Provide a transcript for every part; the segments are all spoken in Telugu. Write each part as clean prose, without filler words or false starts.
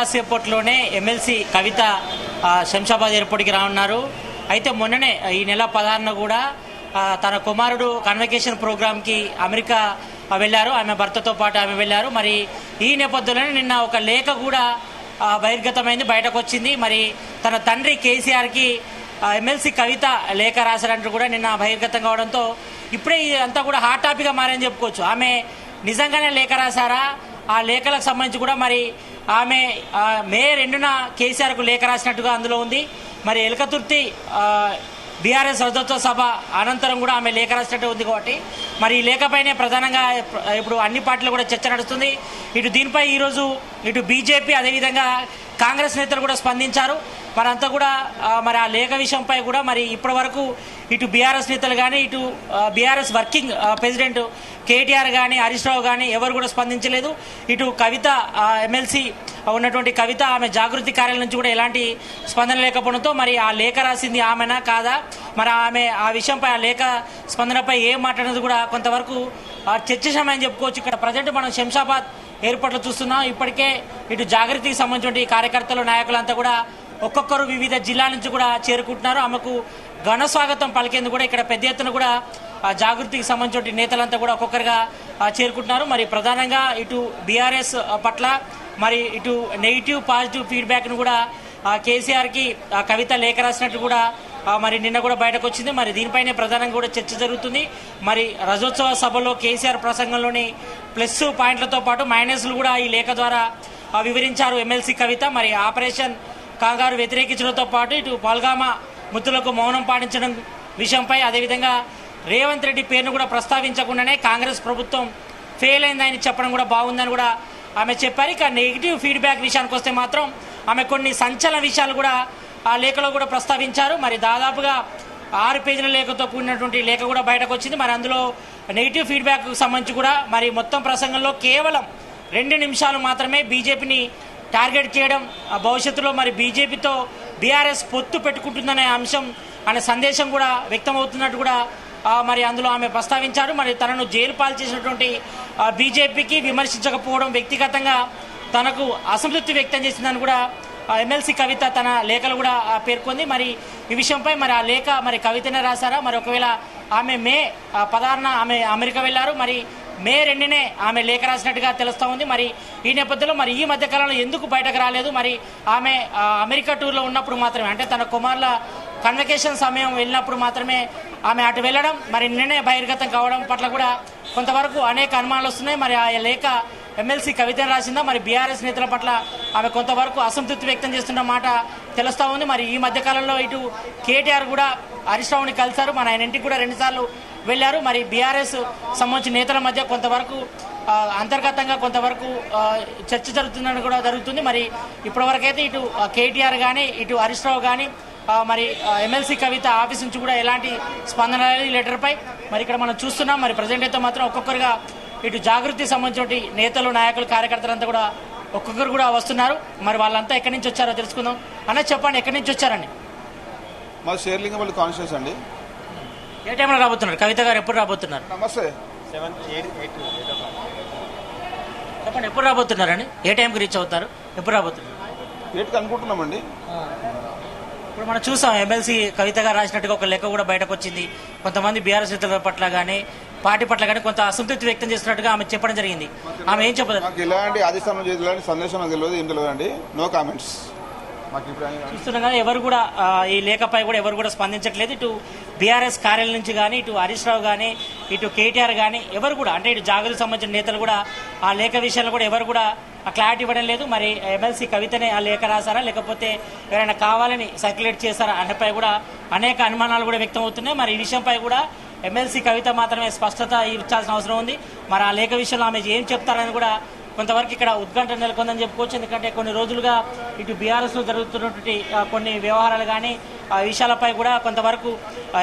కాసేపట్లోనే ఎమ్మెల్సీ కవిత శంషాబాద్ ఎయిర్పోర్ట్కి రానున్నారు. అయితే మొన్ననే ఈ నెల 16న కూడా తన కుమారుడు కన్వకేషన్ ప్రోగ్రామ్కి అమెరికా వెళ్ళారు. ఆమె భర్తతో పాటు ఆమె వెళ్ళారు. మరి ఈ నేపథ్యంలోనే నిన్న ఒక లేఖ కూడా బహిర్గతమైంది, బయటకు వచ్చింది. మరి తన తండ్రి కేసీఆర్కి ఎమ్మెల్సీ కవిత లేఖ రాశారంటూ కూడా నిన్న బహిర్గతం కావడంతో ఇప్పుడే అంతా కూడా హాట్ టాపిక్గా మారని చెప్పుకోవచ్చు. ఆమె నిజంగానే లేఖ రాశారా? ఆ లేఖలకు సంబంధించి కూడా మరి ఆమె మే 2న కేసీఆర్కు లేఖ రాసినట్టుగా అందులో ఉంది. మరి ఎలకతుర్తి బీఆర్ఎస్ రజతోత్సవ సభ అనంతరం కూడా ఆమె లేఖ రాసినట్టు ఉంది. కాబట్టి మరి ఈ లేఖపైనే ప్రధానంగా ఇప్పుడు అన్ని పార్టీలు కూడా చర్చ నడుస్తుంది. ఇటు దీనిపై ఈరోజు ఇటు బీజేపీ అదేవిధంగా కాంగ్రెస్ నేతలు కూడా స్పందించారు. మరంతా కూడా మరి ఆ లేఖ విషయంపై కూడా మరి ఇప్పటి వరకు ఇటు బీఆర్ఎస్ నేతలు కానీ ఇటు బీఆర్ఎస్ వర్కింగ్ ప్రెసిడెంట్ కేటీఆర్ కానీ హరీష్ రావు కానీ ఎవరు కూడా స్పందించలేదు. ఇటు కవిత ఎమ్మెల్సీ ఉన్నటువంటి కవిత ఆమె జాగృతి కార్యాలయం నుంచి కూడా ఎలాంటి స్పందన లేకపోవడంతో మరి ఆ లేఖ రాసింది ఆమెనా కాదా, మరి ఆమె ఆ విషయంపై ఆ లేఖ స్పందనపై ఏం మాట్లాడినది కూడా కొంతవరకు చర్చమని చెప్పుకోవచ్చు. ఇక్కడ ప్రజెంట్ మనం శంషాబాద్ ఎయిర్పోర్ట్లో చూస్తున్నాం. ఇప్పటికే ఇటు జాగృతికి సంబంధించిన కార్యకర్తలు నాయకులంతా కూడా ఒక్కొక్కరు వివిధ జిల్లాల నుంచి కూడా చేరుకుంటున్నారు. ఆమెకు ఘన స్వాగతం పలికేందుకు కూడా ఇక్కడ పెద్ద ఎత్తున కూడా జాగృతికి సంబంధించిన నేతలంతా కూడా ఒక్కొక్కరుగా చేరుకుంటున్నారు. మరి ప్రధానంగా ఇటు బీఆర్ఎస్ పట్ల మరి ఇటు నెగిటివ్ పాజిటివ్ ఫీడ్బ్యాక్ను కూడా కేసీఆర్కి కవిత లేఖ రాసినట్టు కూడా మరి నిన్న కూడా బయటకు వచ్చింది. మరి దీనిపైనే ప్రధానంగా కూడా చర్చ జరుగుతుంది. మరి రజోత్సవ సభలో కేసీఆర్ ప్రసంగంలోని ప్లస్ పాయింట్లతో పాటు మైనస్లు కూడా ఈ లేఖ ద్వారా వివరించారు ఎమ్మెల్సీ కవిత. మరి ఆపరేషన్ కాంగారు వ్యతిరేకించడంతో పాటు ఇటు పాల్గామా ముద్దులకు మౌనం పాటించడం విషయంపై అదేవిధంగా రేవంత్ రెడ్డి పేరును కూడా ప్రస్తావించకుండానే కాంగ్రెస్ ప్రభుత్వం ఫెయిల్ అయిందని చెప్పడం కూడా బాగుందని కూడా ఆమె చెప్పారు. ఇక నెగిటివ్ ఫీడ్బ్యాక్ విషయానికి వస్తే మాత్రం ఆమె కొన్ని సంచలన విషయాలు కూడా ఆ లేఖలో కూడా ప్రస్తావించారు. మరి దాదాపుగా 6 పేజీల లేఖతో కూడినటువంటి లేఖ కూడా బయటకు వచ్చింది. మరి అందులో నెగిటివ్ ఫీడ్బ్యాక్కు సంబంధించి కూడా మరి మొత్తం ప్రసంగంలో కేవలం 2 నిమిషాలు మాత్రమే బీజేపీని టార్గెట్ చేయడం, భవిష్యత్తులో మరి బీజేపీతో బీఆర్ఎస్ పొత్తు పెట్టుకుంటుందనే అంశం అనే సందేశం కూడా వ్యక్తమవుతున్నట్టు కూడా మరి అందులో ఆమె ప్రస్తావించారు. మరి తనను జైలు పాలు చేసినటువంటి బీజేపీకి విమర్శించకపోవడం, వ్యక్తిగతంగా తనకు అసంతృప్తి వ్యక్తం చేసిందని కూడా ఎమ్మెల్సీ కవిత తన లేఖలు కూడా పేర్కొంది. మరి ఈ విషయంపై మరి ఆ లేఖ మరి కవితనే రాశారా, మరి ఒకవేళ ఆమె మే 16న ఆమె అమెరికా వెళ్ళారు, మరి మే 2నే ఆమె లేఖ రాసినట్టుగా తెలుస్తూ ఉంది. మరి ఈ నేపథ్యంలో మరి ఈ మధ్యకాలంలో ఎందుకు బయటకు రాలేదు? మరి ఆమె అమెరికా టూర్లో ఉన్నప్పుడు మాత్రమే, అంటే తన కుమారుల కన్వకేషన్ సమయం వెళ్ళినప్పుడు మాత్రమే ఆమె అటు వెళ్ళడం, మరి నిన్ననే బహిర్గతం కావడం పట్ల కూడా కొంతవరకు అనేక అనుమానాలు వస్తున్నాయి. మరి ఆ లేఖ ఎమ్మెల్సీ కవితను రాసిందా, మరి బీఆర్ఎస్ నేతల పట్ల ఆమె కొంతవరకు అసంతృప్తి వ్యక్తం చేస్తున్న మాట తెలుస్తూ ఉంది. మరి ఈ మధ్యకాలంలో ఇటు కేటీఆర్ కూడా హరీష్ రావుని కలిశారు, మరి ఆయన ఇంటికి కూడా 2 సార్లు వెళ్ళారు. మరి బీఆర్ఎస్ సంబంధించిన నేతల మధ్య కొంతవరకు అంతర్గతంగా కొంతవరకు చర్చ జరుగుతుందని కూడా జరుగుతుంది. మరి ఇప్పటివరకైతే ఇటు కేటీఆర్ కానీ ఇటు హరీష్ రావు కానీ మరి ఎమ్మెల్సీ కవిత ఆఫీస్ నుంచి కూడా ఎలాంటి స్పందన లేదు ఈ లెటర్పై. మరి ఇక్కడ మనం చూస్తున్నాం. మరి ప్రజెంట్ అయితే మాత్రం ఒక్కొక్కరుగా ఇటు జాగృతి సంబంధించిన నేతలు నాయకులు కార్యకర్తలంతా కూడా ఒక్కొక్కరు కూడా వస్తున్నారు. మరి వాళ్ళంతా ఎక్కడి నుంచి వచ్చారో తెలుసుకుందాం. అన్న చెప్పండి, ఎక్కడి నుంచి వచ్చారండి? మా షేర్లింగపల్లి కాన్స్టిట్యూన్స్ అండి. ఏ టైంలో రాబోతున్నారు? కవిత గారు ఎప్పుడు రాబోతున్నారు? నమస్తే. చెప్పండి, ఎప్పుడు రాబోతున్నారండి? ఏ టైంకి రీచ్ అవుతారు? ఎప్పుడు రాబోతున్నారు? 8కి అనుకుంటున్నామండి. ఇప్పుడు మనం చూసాం ఎమ్మెల్సీ కవిత గారు రాసినట్టుగా ఒక లెక్క కూడా బయటకు వచ్చింది. కొంతమంది బీఆర్ఎస్ నేతల పట్ల కానీ పార్టీ పట్ల కానీ కొంత అసంతృప్తి వ్యక్తం చేస్తున్నట్టుగా ఆమె చెప్పడం జరిగింది. ఆమె ఏం చెప్పదు? నాకు ఇలాంటి ఆదిస్థానం ఇలాంటి సందేశం నాకు తెలియదు, ఏం తెలియదు అండి. No comments. చూస్తున్నాం కానీ ఎవరు కూడా ఈ లేఖపై కూడా ఎవరు కూడా స్పందించట్లేదు. ఇటు బీఆర్ఎస్ కార్యాలయం నుంచి కానీ ఇటు హరీష్ రావు కానీ ఇటు కేటీఆర్ కానీ ఎవరు కూడా, అంటే ఇటు జాగృతికి సంబంధించిన నేతలు కూడా ఆ లేఖ విషయంలో కూడా ఎవరు కూడా క్లారిటీ ఇవ్వడం లేదు. మరి ఎమ్మెల్సీ కవితనే ఆ లేఖ రాశారా లేకపోతే ఎవరైనా కావాలని సర్క్యులేట్ చేశారా అనేపై కూడా అనేక అనుమానాలు కూడా వ్యక్తం అవుతున్నాయి. మరి ఈ విషయంపై కూడా ఎమ్మెల్సీ కవిత మాత్రమే స్పష్టత ఇచ్చాల్సిన అవసరం ఉంది. మరి ఆ లేఖ విషయంలో ఆమె ఏం చెప్తారని కూడా కొంతవరకు ఇక్కడ ఉత్కంఠ నెలకొందని చెప్పుకోవచ్చు. ఎందుకంటే కొన్ని రోజులుగా ఇటు బీఆర్ఎస్లో జరుగుతున్నటువంటి కొన్ని వ్యవహారాలు కానీ ఆ విషయాలపై కూడా కొంతవరకు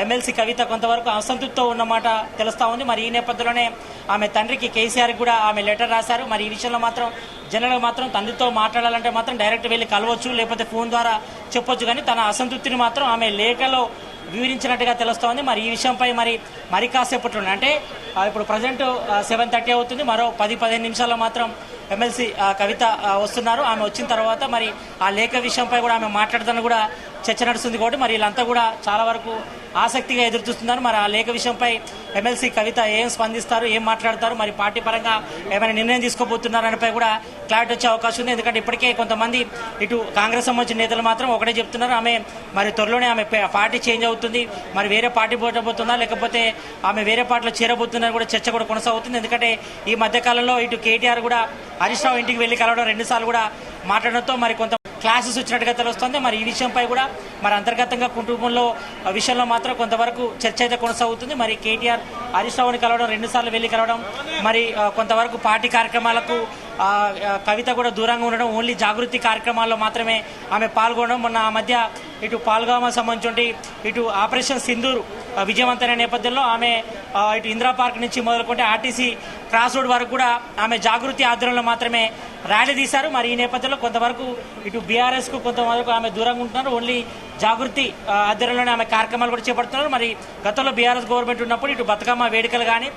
ఎమ్మెల్సీ కవిత కొంతవరకు అసంతృప్తితో ఉన్నమాట తెలుస్తూ ఉంది. మరి ఈ నేపథ్యంలోనే ఆమె తండ్రికి కేసీఆర్కి కూడా ఆమె లెటర్ రాశారు. మరి ఈ విషయంలో మాత్రం జనరల్గా మాత్రం తండ్రితో మాట్లాడాలంటే మాత్రం డైరెక్ట్ వెళ్ళి కలవచ్చు, లేకపోతే ఫోన్ ద్వారా చెప్పొచ్చు. కానీ తన అసంతృప్తిని మాత్రం ఆమె లేఖలో వివరించినట్టుగా తెలుస్తోంది. మరి ఈ విషయంపై మరి కాసేపట్లో అంటే ఇప్పుడు ప్రజెంట్ 7:30 అవుతుంది. మరో 10-15 నిమిషాల్లో మాత్రం ఎమ్మెల్సీ కవిత వస్తున్నారు. ఆమె వచ్చిన తర్వాత మరి ఆ లేఖ విషయంపై కూడా ఆమె మాట్లాడుతున్న కూడా చర్చ నడుస్తుంది కాబట్టి మరి వీళ్ళంతా కూడా చాలా వరకు ఆసక్తిగా ఎదురు చూస్తున్నారు. మరి ఆ లేఖ విషయంపై ఎమ్మెల్సీ కవిత ఏం స్పందిస్తారు, ఏం మాట్లాడతారు, మరి పార్టీ పరంగా ఏమైనా నిర్ణయం తీసుకోబోతున్నారు అనిపై కూడా క్లారిటీ వచ్చే అవకాశం ఉంది. ఎందుకంటే ఇప్పటికే కొంతమంది ఇటు కాంగ్రెస్ సంబంధించిన నేతలు మాత్రం ఒకటే చెప్తున్నారు, ఆమె మరి త్వరలోనే ఆమె పార్టీ చేంజ్ అవుతుంది, మరి వేరే పార్టీ పోటబోతుందా లేకపోతే ఆమె వేరే పార్టీలో చేరబోతుందని కూడా చర్చ కూడా కొనసాగుతుంది. ఎందుకంటే ఈ మధ్యకాలంలో ఇటు కేటీఆర్ కూడా హరీష్ రావు ఇంటికి వెళ్లి కలవడం 2 సార్లు కూడా మాట్లాడడంతో మరి కొంత క్లాసెస్ వచ్చినట్టుగా తెలుస్తుంది. మరి ఈ విషయంపై కూడా మరి అంతర్గతంగా కుటుంబంలో విషయంలో మాత్రం కొంతవరకు చర్చ అయితే కొనసాగుతుంది. మరి కేటీఆర్ హరీష్ రావుని కలవడం 2 సార్లు వెళ్లి కలవడం మరి కొంతవరకు పార్టీ కార్యక్రమాలకు కవిత కూడా దూరంగా ఉండడం, ఓన్లీ జాగృతి కార్యక్రమాల్లో మాత్రమే ఆమె పాల్గొనడం. మొన్న ఆ మధ్య ఇటు పాల్గొమ సంబంధించి ఇటు ఆపరేషన్ సింధూర్ విజయవంతమైన నేపథ్యంలో ఆమె ఇటు ఇందిరా పార్క్ నుంచి మొదలుకుంటే ఆర్టీసీ క్రాస్ రోడ్ వరకు కూడా ఆమె జాగృతి ఆధ్వర్యంలో మాత్రమే ర్యాలీ తీశారు. మరి ఈ నేపథ్యంలో కొంతవరకు ఇటు బీఆర్ఎస్ కు కొంతవరకు ఆమె దూరంగా ఉంటున్నారు, ఓన్లీ జాగృతి ఆధ్వర్యంలోనే ఆమె కార్యక్రమాలు కూడా చేపడుతున్నారు. మరి గతంలో బీఆర్ఎస్ గవర్నమెంట్ ఉన్నప్పుడు ఇటు బతుకమ్మ వేడుకలు కానీ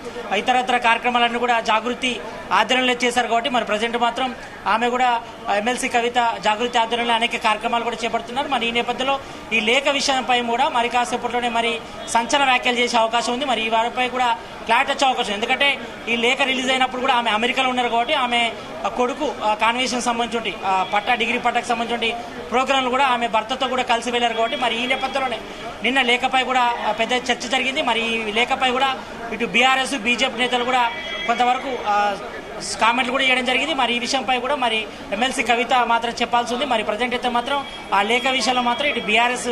ఇతరత్ర కార్యక్రమాలన్నీ కూడా జాగృతి ఆధ్వర్యంలో చేశారు కాబట్టి మరి ప్రజెంట్ మాత్రం ఆమె కూడా ఎమ్మెల్సీ కవిత జాగృతి ఆధ్వర్యంలో అనేక కార్యక్రమాలు కూడా చేపడుతున్నారు. మరి ఈ నేపథ్యంలో ఈ లేఖ విషయంపై కూడా మరి కాసేపట్లోనే మరి సంచలన వ్యాఖ్యలు చేసే అవకాశం ఉంది. మరి ఈ వారిపై కూడా క్లారిటీ వచ్చే అవకాశం, ఎందుకంటే ఈ లేఖ రిలీజ్ అయినప్పుడు కూడా ఆమె అమెరికాలో ఉన్నారు కాబట్టి ఆమె కొడుకు కాన్వెన్షన్ సంబంధించి డిగ్రీ పట్టాకు సంబంధించి ప్రోగ్రాంలు కూడా ఆమె భర్తతో కూడా కలిసి వెళ్లారు కాబట్టి మరి ఈ నేపథ్యంలోనే నిన్న లేఖపై కూడా పెద్ద చర్చ జరిగింది. మరి ఈ లేఖపై కూడా ఇటు బీఆర్ఎస్ బీజేపీ నేతలు కూడా కొంతవరకు కామెంట్లు కూడా చేయడం జరిగింది. మరి ఈ విషయంపై కూడా మరి ఎమ్మెల్సీ కవిత మాత్రం చెప్పాల్సి ఉంది. మరి ప్రజెంట్ అయితే మాత్రం ఆ లేఖ విషయంలో మాత్రం ఇటు బీఆర్ఎస్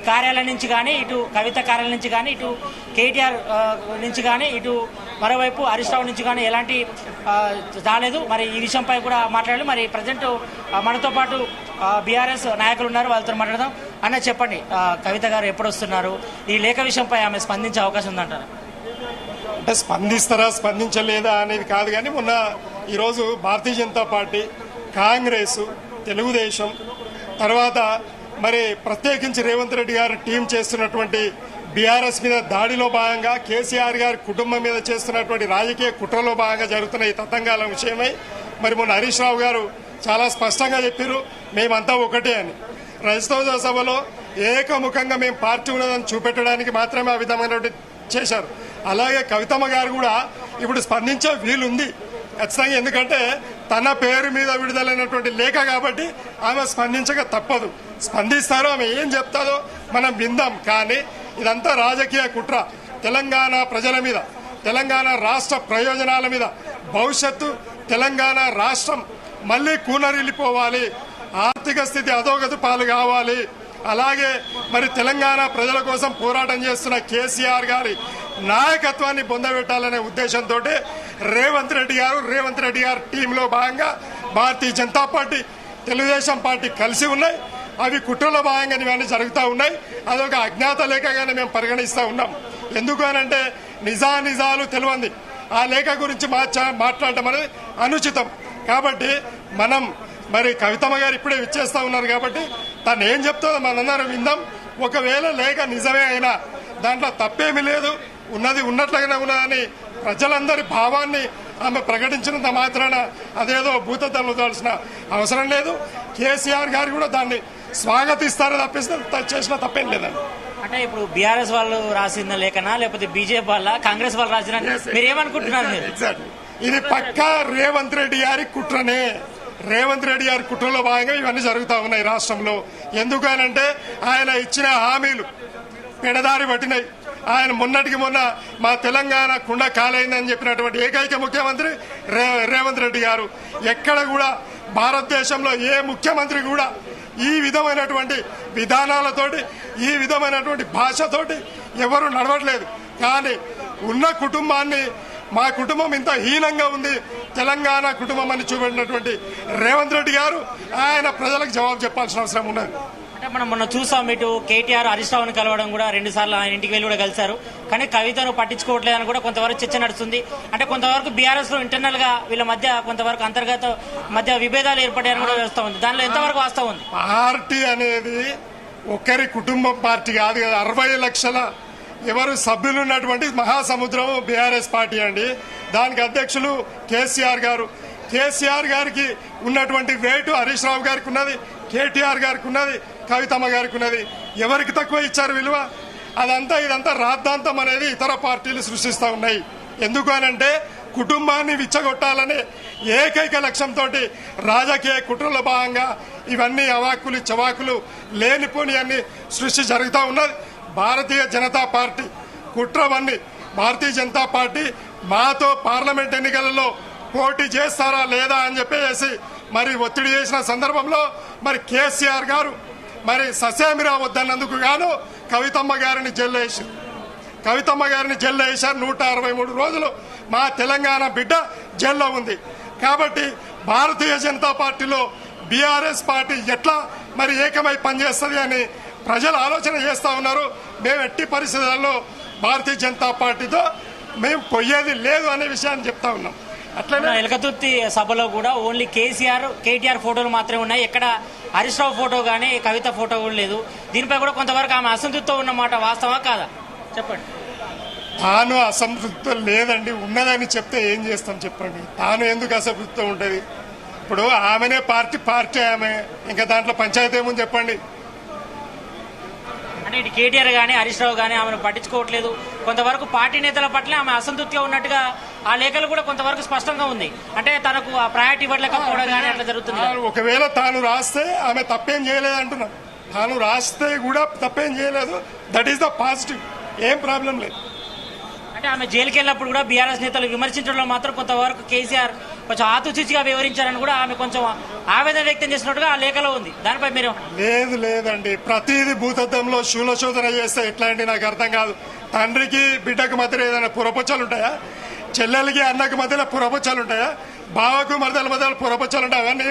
కార్యాలయం నుంచి కానీ ఇటు కవిత కార్యాలయం నుంచి కానీ ఇటు కేటీఆర్ నుంచి కానీ ఇటు మరోవైపు హరీష్ రావు నుంచి కానీ ఎలాంటి రాలేదు. మరి ఈ విషయంపై కూడా మాట్లాడాలి. మరి ప్రజెంట్ మనతో పాటు బీఆర్ఎస్ నాయకులు ఉన్నారు, వాళ్ళతో మాట్లాడదాం. అన్న చెప్పండి, కవిత గారు ఎప్పుడు వస్తున్నారు, ఈ లేఖ విషయంపై ఆమె స్పందించే అవకాశం ఉందంటారు? అంటే స్పందిస్తారా స్పందించలేదా అనేది కాదు, కానీ మొన్న ఈరోజు భారతీయ జనతా పార్టీ, కాంగ్రెస్, తెలుగుదేశం తర్వాత మరి ప్రత్యేకించి రేవంత్ రెడ్డి గారు టీం చేస్తున్నటువంటి బీఆర్ఎస్ మీద దాడిలో భాగంగా కేసీఆర్ గారి కుటుంబం మీద చేస్తున్నటువంటి రాజకీయ కుట్రలో భాగంగా జరుగుతున్న ఈ తతంగాల విషయమై మరి మొన్న హరీష్ రావు గారు చాలా స్పష్టంగా చెప్పారు, మేమంతా ఒకటే అని. రైతు సభలో ఏకముఖంగా మేము పార్టీ ఉన్నదని చూపెట్టడానికి మాత్రమే ఆ విధమైనటువంటి చేశారు. అలాగే కవితమ్మ గారు కూడా ఇప్పుడు స్పందించే వీలుంది ఖచ్చితంగా, ఎందుకంటే తన పేరు మీద విడుదలైనటువంటి లేఖ కాబట్టి ఆమె స్పందించక తప్పదు. స్పందిస్తారో ఆమె ఏం చెప్తారో మనం విందాం. కానీ ఇదంతా రాజకీయ కుట్ర, తెలంగాణ ప్రజల మీద, తెలంగాణ రాష్ట్ర ప్రయోజనాల మీద, భవిష్యత్తు తెలంగాణ రాష్ట్రం మళ్లీ కూనరిల్లిపోవాలి, ఆర్థిక స్థితి అధోగతి పాలు కావాలి, అలాగే మరి తెలంగాణ ప్రజల కోసం పోరాటం చేస్తున్న కేసీఆర్ గారి నాయకత్వాన్ని పొందబెట్టాలనే ఉద్దేశంతో రేవంత్ రెడ్డి గారు టీంలో భాగంగా భారతీయ జనతా పార్టీ, తెలుగుదేశం పార్టీ కలిసి ఉన్నాయి. అవి కుట్రలో భాగంగా ఇవన్నీ జరుగుతూ ఉన్నాయి. అదొక అజ్ఞాత లేఖగానే మేము పరిగణిస్తూ ఉన్నాం. ఎందుకు అనంటే నిజాలు తెలియంది ఆ లేఖ గురించి మాట్లాడటం అనేది అనుచితం. కాబట్టి మనం మరి కవితమ్మ గారు ఇప్పుడే విచ్చేస్తా ఉన్నారు కాబట్టి తను ఏం చెప్తుందో మనందరం విందాం. ఒకవేళ లేఖ నిజమే అయినా దాంట్లో తప్పేమీ లేదు, ఉన్నది ఉన్నట్లుగానే ఉన్నదని ప్రజలందరి భావాన్ని ఆమె ప్రకటించినంత మాత్రాన అదేదో భూతద్దం దాల్సిన అవసరం లేదు. కేసీఆర్ గారు కూడా దాన్ని స్వాగతిస్తారని తప్పిస్తే చేసిన తప్పేం లేదండి. అంటే ఇప్పుడు బీఆర్ఎస్ వాళ్ళు రాసిన లేఖనా లేకపోతే బీజేపీ వాళ్ళ కాంగ్రెస్ వాళ్ళు రాసిన మీరు ఏమనుకుంటున్నారు? ఇది పక్కా రేవంత్ రెడ్డి గారి కుట్రనే. రేవంత్ రెడ్డి గారి కుట్రలో భాగంగా ఇవన్నీ జరుగుతూ ఉన్నాయి రాష్ట్రంలో. ఎందుకనంటే ఆయన ఇచ్చిన హామీలు పెడదారి పట్టినాయి. ఆయన మొన్నటికి మొన్న మా తెలంగాణ కుండ కాలైందని చెప్పినటువంటి ఏకైక ముఖ్యమంత్రి రేవంత్ రెడ్డి గారు. ఎక్కడ కూడా భారతదేశంలో ఏ ముఖ్యమంత్రి కూడా ఈ విధమైనటువంటి విధానాలతోటి, ఈ విధమైనటువంటి భాషతోటి ఎవరు నడవట్లేదు. కానీ ఉన్న కుటుంబాన్ని, మా కుటుంబం ఇంత హీనంగా ఉంది, తెలంగాణ కుటుంబం అని చూపెట్టినటువంటి రేవంత్ రెడ్డి గారు ఆయన ప్రజలకు జవాబు చెప్పాల్సిన అవసరం ఉన్నది. అంటే మనం మొన్న చూసాం, ఇటు కేటీఆర్ హరీష్ రావుని కలవడం కూడా 2 సార్లు ఆయన ఇంటికి వెళ్ళి కూడా కలిశారు. కానీ కవితను పట్టించుకోవట్లేదని కూడా కొంతవరకు చర్చ నడుస్తుంది. అంటే కొంతవరకు బీఆర్ఎస్ లో ఇంటర్నల్ గా వీళ్ళ మధ్య కొంతవరకు అంతర్గత మధ్య విభేదాలు ఏర్పడాయని కూడా వస్తూ ఉంది. దానిలో ఎంతవరకు వాస్తవం ఉంది? పార్టీ అనేది ఒక్కరి కుటుంబం పార్టీ కాదు కదా, 60 లక్షల ఎవరు సభ్యులు ఉన్నటువంటి మహాసముద్రం బీఆర్ఎస్ పార్టీ అండి. దానికి అధ్యక్షులు కేసీఆర్ గారు. కేసీఆర్ గారికి ఉన్నటువంటి వేటు హరీష్ రావు గారికి ఉన్నది, కేటీఆర్ గారికి ఉన్నది, కవితమ్మ గారికి ఉన్నది. ఎవరికి తక్కువ ఇచ్చారు విలువ? ఇదంతా రాద్ధాంతం అనేది ఇతర పార్టీలు సృష్టిస్తూ ఉన్నాయి. ఎందుకు అనంటే కుటుంబాన్ని విచ్చగొట్టాలనే ఏకైక లక్ష్యంతో రాజకీయ కుట్రలో భాగంగా ఇవన్నీ అవాకులు చవాకులు లేనిపోని అన్ని సృష్టి జరుగుతూ ఉన్నది. భారతీయ జనతా పార్టీ కుట్రవన్నీ భారతీయ జనతా పార్టీ మాతో పార్లమెంట్ ఎన్నికలలో పోటీ చేస్తారా లేదా అని చెప్పేసి మరి ఒత్తిడి చేసిన సందర్భంలో మరి కేసీఆర్ గారు మరి ససేమిరా వద్దన్నందుకు గాను కవితమ్మ గారిని జైల్లో వేశారు. 163 రోజులు మా తెలంగాణ బిడ్డ జైల్లో ఉంది. కాబట్టి భారతీయ జనతా పార్టీలో బీఆర్ఎస్ పార్టీ ఎట్లా మరి ఏకమై పనిచేస్తుంది అని ప్రజలు ఆలోచన చేస్తూ ఉన్నారు. మేము ఎట్టి పరిస్థితుల్లో భారతీయ జనతా పార్టీతో మేము పోయేది లేదు అనే విషయాన్ని చెప్తా ఉన్నాం. అట్లనే ఎలకతుర్తి సభలో కూడా ఓన్లీ కేటీఆర్ ఫోటోలు మాత్రమే ఉన్నాయి. ఎక్కడ హరీష్ రావు ఫోటో కానీ కవిత ఫోటో కూడా లేదు. దీనిపై కూడా కొంతవరకు ఆమె అసంతృప్తితో ఉన్నమాట వాస్తవా కాదా చెప్పండి. తాను అసంతృప్తి లేదండి, ఉన్నదని చెప్తే ఏం చేస్తాం చెప్పండి. తాను ఎందుకు అసంతృప్తితో ఉంటుంది? ఇప్పుడు ఆమెనే పార్టీ ఆమె, ఇంకా దాంట్లో పంచాయతీ ఏముంది చెప్పండి. అంటే ఇటు కేటీఆర్ కానీ హరీష్ రావు కానీ ఆమెను పట్టించుకోవట్లేదు. కొంతవరకు పార్టీ నేతల పట్ల ఆమె అసంతృప్తిగా ఉన్నట్టుగా ఆ లేఖలు కూడా కొంతవరకు స్పష్టంగా ఉంది. అంటే తనకు ఆ ప్రయారిటీ ఇవ్వలేకపోవడం కానీ అట్లా జరుగుతుంది. ఒకవేళ తాను రాస్తే ఆమె తప్పేం చేయలేదు అంటున్నాను. తాను రాస్తే కూడా తప్పేం చేయలేదు. That is the positive. ఏం ప్రాబ్లం లేదు. అంటే ఆమె జైలుకి వెళ్ళినప్పుడు కూడా బీఆర్ఎస్ నేతలు విమర్శించడంలో మాత్రం కొంతవరకు కేసీఆర్ కొంచెం ఆతుచిగా వివరించారని కూడా ఆమె కొంచెం ఆవేదన వ్యక్తం చేసినట్టుగా ఆ లేఖలో ఉంది. దానిపై మీరు లేదండి, ప్రతిదీ భూతత్వంలో శూలశోధన చేస్తే ఎట్లా అండి నాకు అర్థం కాదు. తండ్రికి బిడ్డకు మధ్య ఏదైనా పురపచ్చాలు ఉంటాయా? చెల్లెలకి అన్నకు మధ్యలో పురపచ్చాలు ఉంటాయా? బావకు మరదల మధ్యలో పురపచ్చాలు ఉంటాయి? అవన్నీ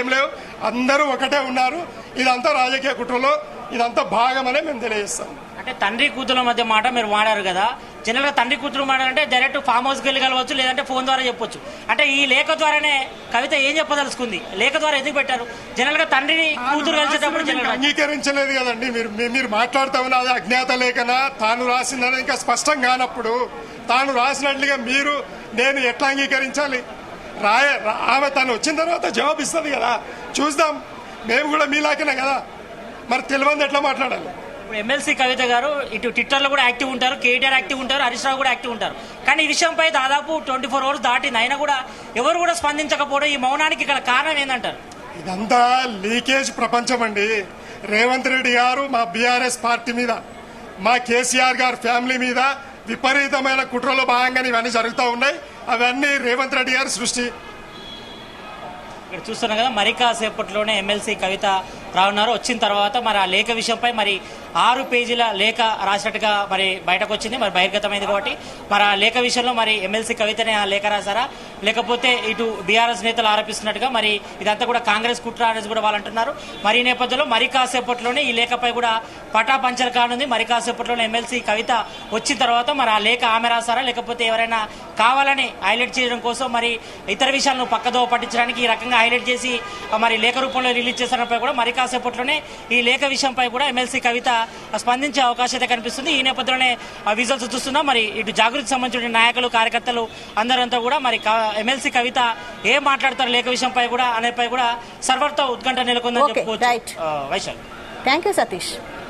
ఏం లేవు. అందరూ ఒకటే ఉన్నారు. ఇదంతా రాజకీయ కుట్రలో ఇదంతా భాగమనే మేము తెలియజేస్తాం. అంటే తండ్రి కూతురు మధ్య మాట మీరు మాడారు కదా, జనరల్ గా తండ్రి కూతురు మాడారంటే డైరెక్ట్ ఫామ్ హౌస్కి వెళ్ళి కలవచ్చు, లేదంటే ఫోన్ ద్వారా చెప్పొచ్చు. అంటే ఈ లేఖ ద్వారానే కవిత ఏం చెప్పదలుచుకుంది? లేఖ ద్వారా ఎందుకు పెట్టారు? జనరల్ గా తండ్రిని కూతురు కలిసేటప్పుడు అంగీకరించలేదు కదండి. మీరు మాట్లాడుతూ ఉన్న అది అజ్ఞాత లేఖన తాను రాసిందని ఇంకా స్పష్టం కానప్పుడు తాను రాసినట్లుగా నేను ఎట్లా అంగీకరించాలి? ఆమె తను వచ్చిన తర్వాత జవాబు ఇస్తుంది కదా, చూద్దాం. మేము కూడా మీలాకనే కదా, మరి తెలియదు ఎట్లా మాట్లాడాలి. ఇప్పుడు ఎమ్మెల్సీ కవిత గారు ఇటు ట్విట్టర్లో కూడా యాక్టివ్ ఉంటారు, కేటీఆర్ యాక్టివ్ ఉంటారు, హరీష్ రావు కూడా యాక్టివ్ ఉంటారు. కానీ ఈ విషయంపై దాదాపు 24 అవర్స్ దాటింది, అయినా కూడా ఎవరు కూడా స్పందించకపోవడం, ఈ మౌనానికి ఇక్కడ కారణం ఏందంటారు? ఇదంతా లీకేజ్ ప్రపంచం అండి. రేవంత్ రెడ్డి గారు మా బీఆర్ఎస్ పార్టీ మీద, మా కేసీఆర్ గారి ఫ్యామిలీ మీద విపరీతమైన కుట్రలో భాగంగా ఇవన్నీ జరుగుతూ ఉన్నాయి. అవన్నీ రేవంత్ రెడ్డి గారి సృష్టి. ఇక్కడ చూస్తున్నాం కదా, మరి కాసేపట్లోనే ఎమ్మెల్సీ కవిత రానున్నారు. వచ్చిన తర్వాత మరి ఆ లేఖ విషయంపై మరి 6 పేజీల లేఖ రాసినట్టుగా మరి బయటకు వచ్చింది, మరి బహిర్గతమైంది. కాబట్టి మరి ఆ లేఖ విషయంలో మరి ఎమ్మెల్సీ కవితనే ఆ లేఖ రాశారా, లేకపోతే ఇటు బీఆర్ఎస్ నేతలు ఆరోపిస్తున్నట్టుగా మరి ఇదంతా కూడా కాంగ్రెస్ కుట్ర అనేది కూడా వాళ్ళు అంటున్నారు. మరి ఈ నేపథ్యంలో మరి కాసేపట్లోనే ఈ లేఖపై కూడా పటాపంచర్ కానుంది. మరి కాసేపట్లోనే ఎమ్మెల్సీ కవిత వచ్చిన తర్వాత మరి ఆ లేఖ ఆమె రాశారా, లేకపోతే ఎవరైనా కావాలని హైలైట్ చేయడం కోసం మరి ఇతర విషయాలను పక్కదో పట్టించడానికి ఈ రకంగా హైలైట్ చేసి మరి లేఖ రూపంలో రిలీజ్ చేస్తారపై కూడా మరి కాసేపట్లోనే ఈ లేఖ విషయంపై కూడా ఎమ్మెల్సీ కవిత స్పందించే అవకాశం అయితే కనిపిస్తుంది. ఈ నేపథ్యంలోనే విజువల్స్ చూస్తున్నాం. మరి ఇటు జాగృతికి సంబంధించిన నాయకులు, కార్యకర్తలు అందరంతా కూడా మరి ఎమ్మెల్సీ కవిత ఏం మాట్లాడతారు లేఖ విషయంపై కూడా అనేపై కూడా సర్వర్తో ఉత్కంఠ నెలకొందని చెప్పుకోవచ్చు. Thank you Satish.